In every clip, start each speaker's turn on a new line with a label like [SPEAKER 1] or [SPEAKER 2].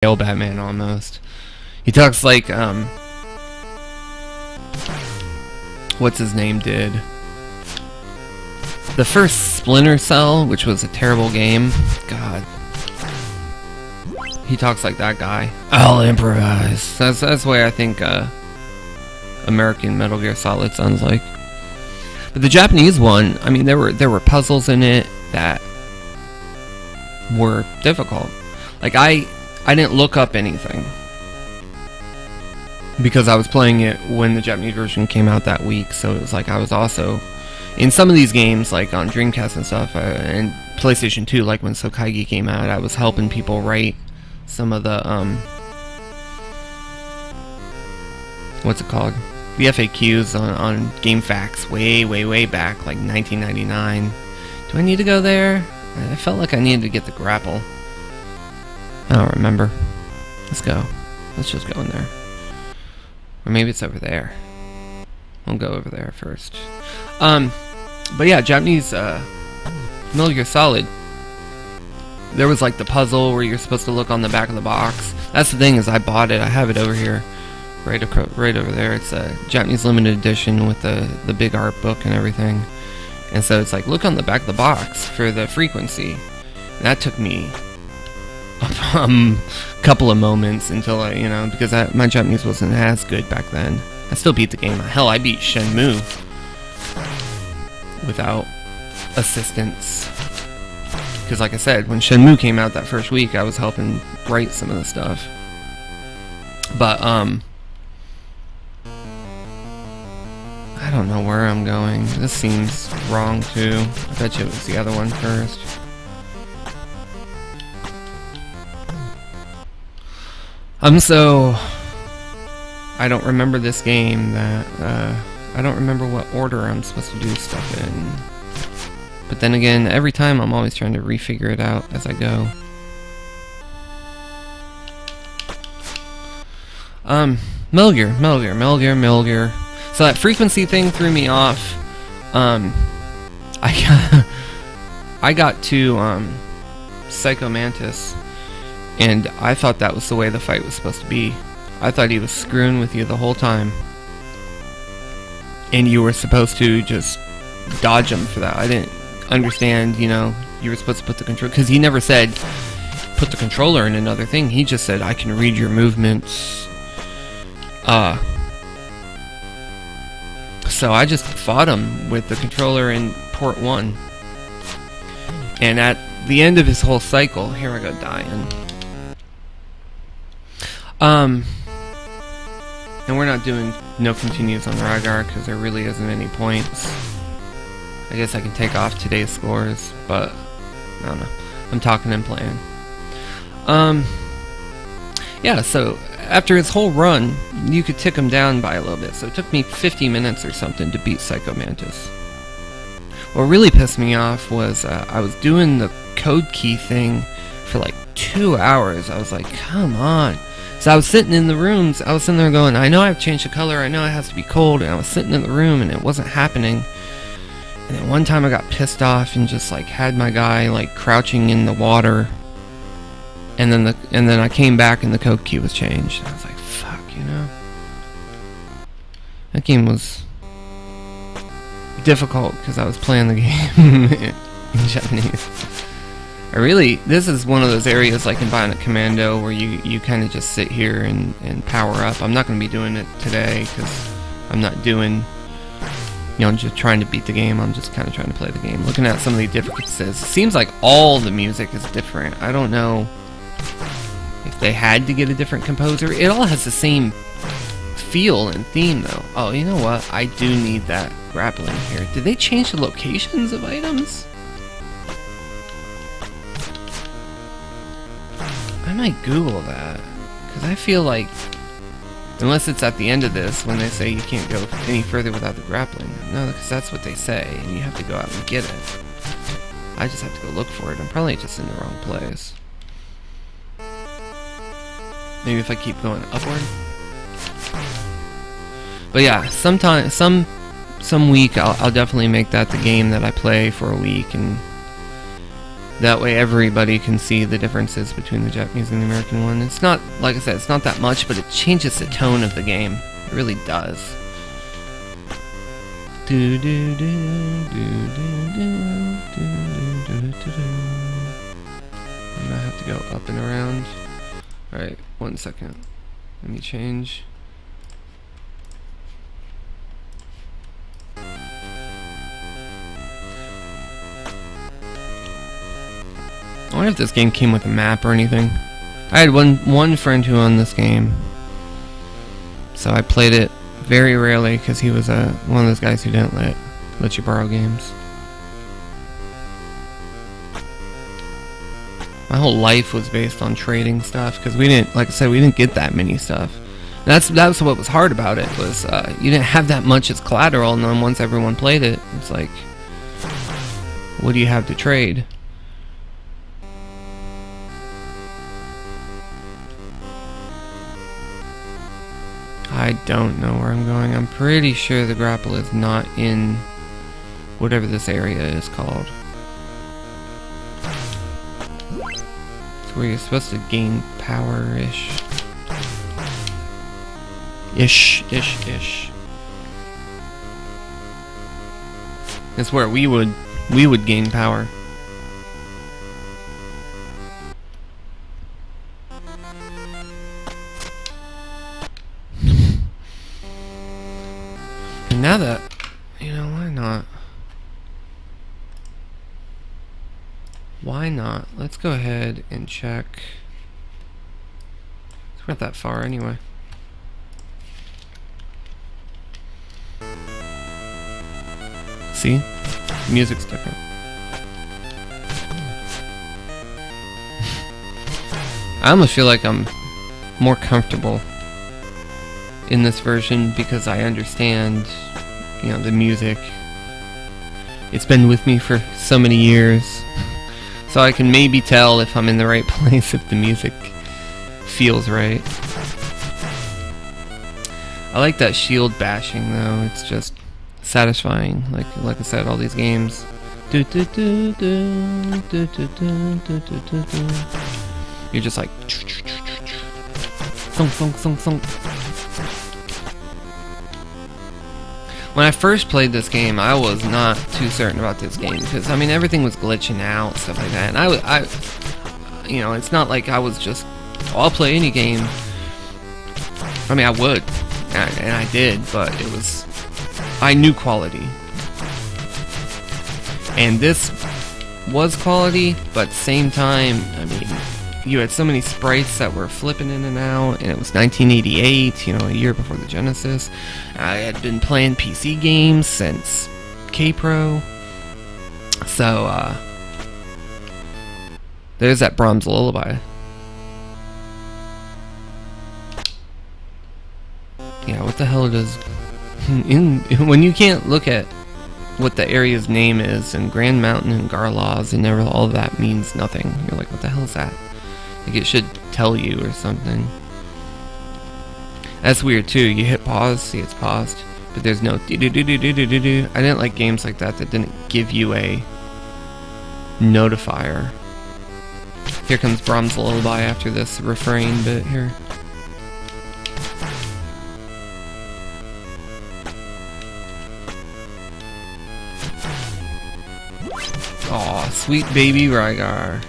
[SPEAKER 1] Male Batman almost. He talks like what's his name did. The first Splinter Cell, which was a terrible game. God. He talks like that guy. I'll improvise. That's the way I think American Metal Gear Solid sounds like. But the Japanese one, I mean, there were puzzles in it that were difficult. Like I didn't look up anything because I was playing it when the Japanese version came out that week. So it was like I was also in some of these games, like on Dreamcast and stuff, and PlayStation 2, like when Sokaigi came out, I was helping people write some of the what's it called? The FAQs on GameFAQs way back, like 1999. Do I need to go there? I felt like I needed to get the grapple. I don't remember. Let's go. Let's just go in there. Or maybe it's over there. I'll go over there first. But yeah, Japanese Metal Gear Solid. There was like the puzzle where you're supposed to look on the back of the box. That's the thing, is I bought it. I have it over here. Right over there. It's a Japanese limited edition with the big art book and everything. And so it's like, look on the back of the box for the frequency. And that took me a couple of moments until I, because my Japanese wasn't as good back then. I still beat the game. Hell, I beat Shenmue without assistance. Because like I said, when Shenmue came out that first week, I was helping write some of the stuff. But, I don't know where I'm going. This seems wrong too. I bet you it was the other one first. I don't remember this game that, I don't remember what order I'm supposed to do stuff in. But then again, every time I'm always trying to refigure it out as I go. Metal Gear. So that frequency thing threw me off. I got to Psycho Mantis, and I thought that was the way the fight was supposed to be. I thought he was screwing with you the whole time, and you were supposed to just dodge him for that. I didn't understand, you were supposed to put the control, because he never said put the controller in another thing. He just said, I can read your movements. So I just fought him with the controller in port 1. And at the end of his whole cycle, here I go dying. And we're not doing no continues on Rygar because there really isn't any points. I guess I can take off today's scores, but I don't know. I'm talking and playing. Yeah, so after his whole run, you could tick him down by a little bit. So it took me 50 minutes or something to beat Psycho Mantis. What really pissed me off was I was doing the code key thing for like 2 hours. I was like, come on. So I was sitting in the rooms. I was sitting there going, I know I've changed the color. I know it has to be cold. And I was sitting in the room and it wasn't happening. And then one time I got pissed off and just like had my guy like crouching in the water. And then I came back and the code key was changed. I was like, fuck, That game was difficult because I was playing the game in Japanese. This is one of those areas like in Bionic Commando where you kind of just sit here and power up. I'm not going to be doing it today because I'm not doing, I'm just trying to beat the game. I'm just kind of trying to play the game. Looking at some of the differences, it seems like all the music is different. I don't know if they had to get a different composer. It all has the same feel and theme though. Oh, you know what? I do need that grappling here. Did they change the locations of items? I might Google that, because I feel like, unless it's at the end of this when they say you can't go any further without the grappling. No, because that's what they say, and you have to go out and get it. I just have to go look for it. I'm probably just in the wrong place. Maybe if I keep going upward. But yeah, sometime, some week I'll definitely make that the game that I play for a week and That way everybody can see the differences between the Japanese and the American one. It's not, like I said, it's not that much, but it changes the tone of the game. It really does. Do do do do do do do do do do. I'm gonna have to go up and around. Alright, 1 second. Let me change. I wonder if this game came with a map or anything. I had one friend who owned this game, so I played it very rarely because he was one of those guys who didn't let you borrow games. My whole life was based on trading stuff because we didn't, like I said, we didn't get that many stuff. That's what was hard about it was you didn't have that much as collateral, and then once everyone played it, it's like, what do you have to trade? I don't know where I'm going. I'm pretty sure the grapple is not in whatever this area is called. It's where you're supposed to gain power-ish. Ish. It's where we would gain power. Now that, you know, why not? Why not? Let's go ahead and check. It's not that far anyway. See? The music's different. I almost feel like I'm more comfortable in this version because I understand, you know, the music. It's been with me for so many years, so I can maybe tell if I'm in the right place if the music feels right. I like that shield bashing though. It's just satisfying. Like I said, all these games. You're just like thunk. When I first played this game, I was not too certain about this game because I mean everything was glitching out, stuff like that. And I you know, it's not like I was just, oh, I'll play any game. I mean, I would, and I did, but it was, I knew quality, and this was quality, but same time, I mean, you had so many sprites that were flipping in and out, and it was 1988, you know, a year before the Genesis. I had been playing PC games since K-Pro, so there's that Brahms Lullaby. Yeah, what the hell does when you can't look at what the area's name is, and Grand Mountain and Garlaws and all of that means nothing. You're like, what the hell is that? Like, it should tell you or something. That's weird too. You hit pause, see it's paused, but there's no do-do-do-do-do-do-do. I didn't like games like that that didn't give you a notifier. Here comes Brahms Lullaby after this refrain bit here. Aw, sweet baby Rygar.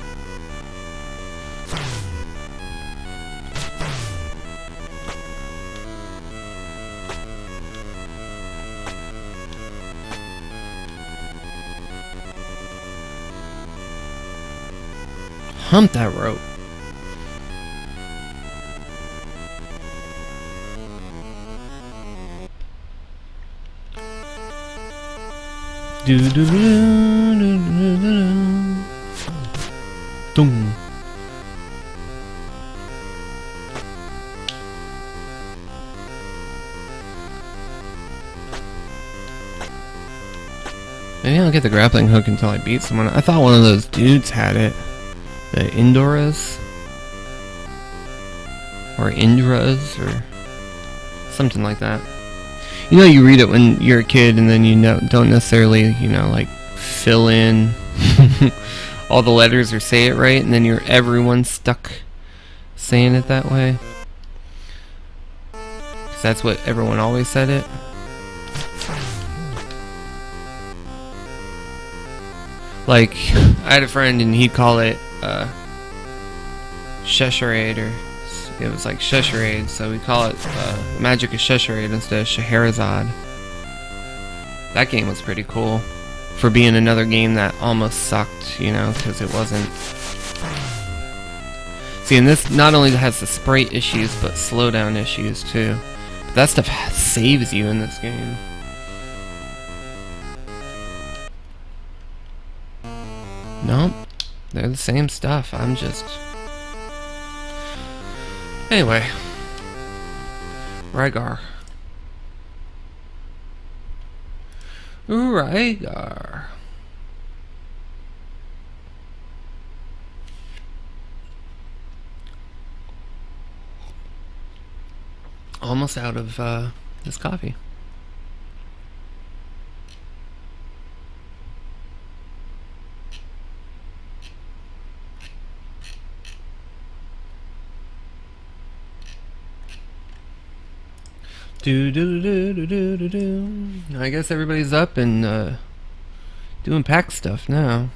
[SPEAKER 1] Hump that rope. Do do do do do do do. Dum. Maybe I'll get the grappling hook until I beat someone. I thought one of those dudes had it. The Indoras? Or Indras, or something like that. You know, you read it when you're a kid and then you don't necessarily, you know, like fill in all the letters or say it right, and then everyone's stuck saying it that way. 'Cause that's what everyone always said it. Like, I had a friend and he'd call it Cheshire-aid, or it was like Cheshire-aid, so we call it Magic of Cheshire-aid instead of Scheherazade. That game was pretty cool for being another game that almost sucked, you know, because it wasn't. See, and this not only has the sprite issues, but slowdown issues too. But that stuff saves you in this game. Nope, they're the same stuff. I'm just... Anyway. Rygar. Rygar. Almost out of this coffee. I guess everybody's up and doing PAX stuff now.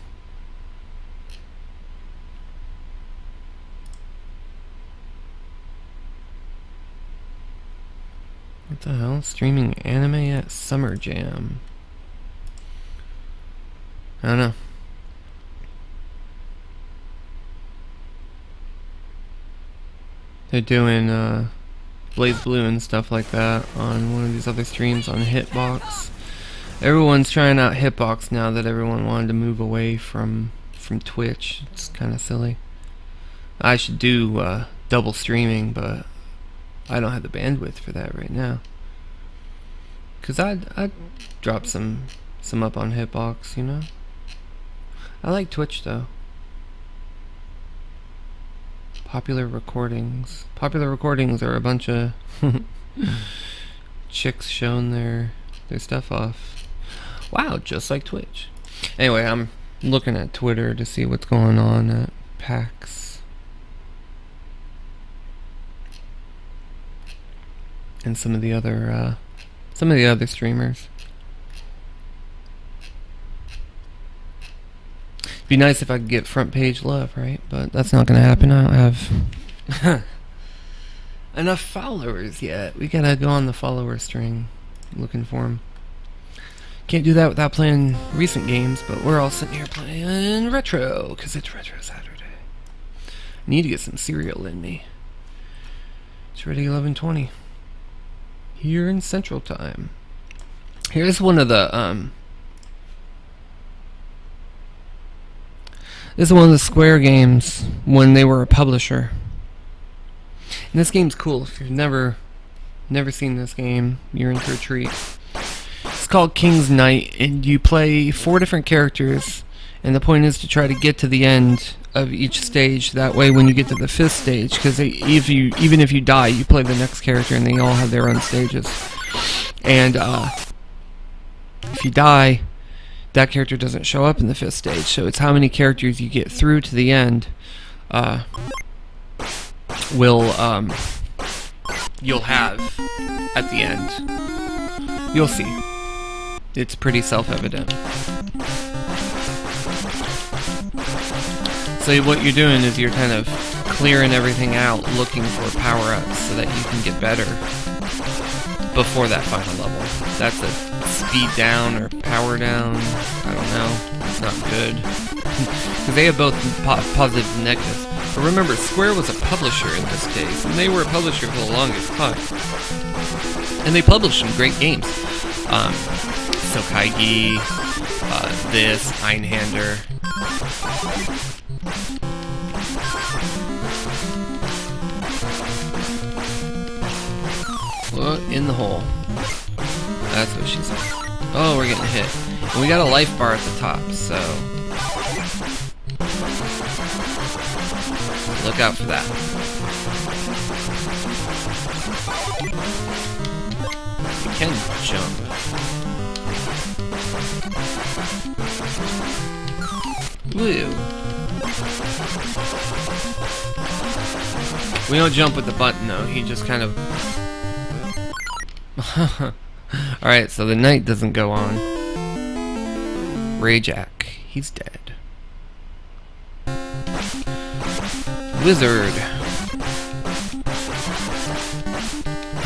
[SPEAKER 1] What the hell? Streaming anime at Summer Jam. I don't know. They're doing Blaze Blue and stuff like that on one of these other streams on Hitbox. Everyone's trying out Hitbox now that everyone wanted to move away from Twitch. It's kind of silly. I should do double streaming, but I don't have the bandwidth for that right now. Cause I'd drop some up on Hitbox, you know. I like Twitch though. Popular recordings. Popular recordings are a bunch of chicks showing their stuff off. Wow, just like Twitch. Anyway, I'm looking at Twitter to see what's going on at PAX. And some of the other streamers. It'd be nice if I could get front page love, right? But that's not gonna happen. I don't have enough followers yet. We gotta go on the follower string, looking for them. Can't do that without playing recent games, but we're all sitting here playing retro, because it's Retro Saturday. Need to get some cereal in me. It's already 11:20 here in Central Time. Here's one of the this is one of the Square games when they were a publisher. And this game's cool. If you've never seen this game, you're in for a treat. It's called King's Knight, and you play 4 different characters, and the point is to try to get to the end of each stage. That way when you get to the 5th stage, because even if you die, you play the next character and they all have their own stages. And if you die, that character doesn't show up in the 5th stage, so it's how many characters you get through to the end you'll have at the end. You'll see. It's pretty self-evident. So what you're doing is you're kind of clearing everything out, looking for power-ups so that you can get better before that final level. That's a speed down or power down. I don't know. It's not good. Because they have both positive and negatives. But remember, Square was a publisher in this case, and they were a publisher for the longest time. And they published some great games. Sokaigi, this, Einhander. Well, in the hole. That's what she said. Oh, we're getting hit. And we got a life bar at the top, so look out for that. You can jump. Woo. We don't jump with the button though, he just kind of... Alright, so the knight doesn't go on. Rayjack, he's dead. Wizard.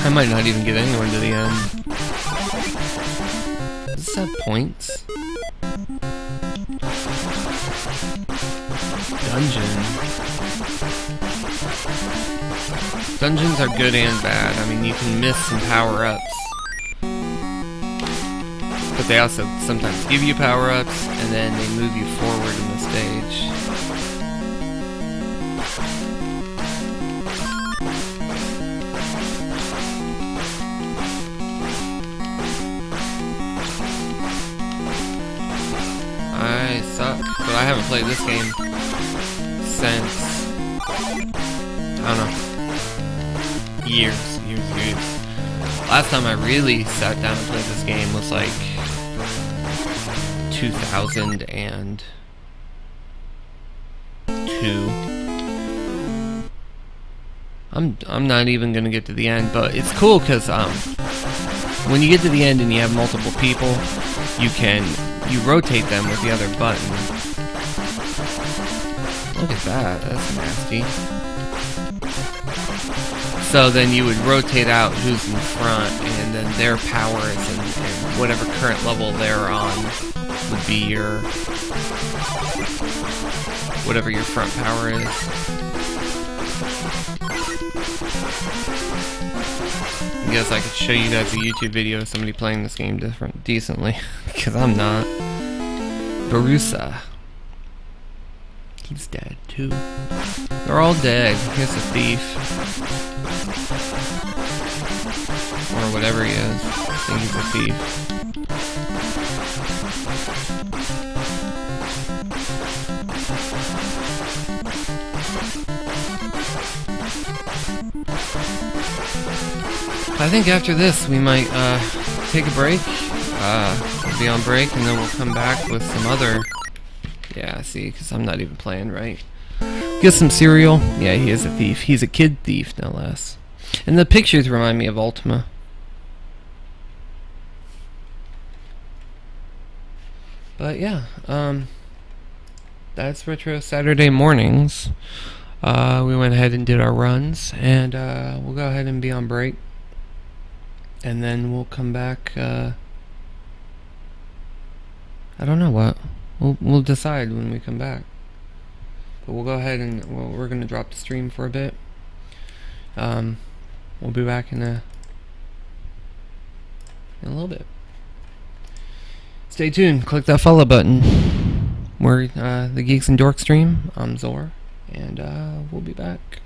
[SPEAKER 1] I might not even get anyone to the end. Does this have points? Dungeon. Dungeons are good and bad. I mean, you can miss some power-ups. But they also sometimes give you power-ups, and then they move you forward in the stage. I suck, but I haven't played this game since, I don't know, years. Last time I really sat down and played this game was like 2002. I'm not even gonna get to the end, but it's cool because when you get to the end and you have multiple people, you rotate them with the other button. Look at that, that's nasty. So then you would rotate out who's in front, and then their powers and whatever current level they're on would be your... whatever your front power is. I guess I could show you guys a YouTube video of somebody playing this game decently, because I'm not. Barusa. He's dead too. They're all dead. He's a thief. Or whatever he is. I think he's a thief. I think after this we might take a break. We'll be on break and then we'll come back with some other... Yeah, see, because I'm not even playing right. Get some cereal. Yeah, he is a thief. He's a kid thief, no less. And the pictures remind me of Ultima. But yeah, that's Retro Saturday mornings. We went ahead and did our runs, and we'll go ahead and be on break. And then we'll come back, I don't know what. We'll decide when we come back. But we'll go ahead and we're going to drop the stream for a bit. We'll be back in a little bit. Stay tuned. Click that follow button. We're the Geeks and Dork stream. I'm Zor, and we'll be back.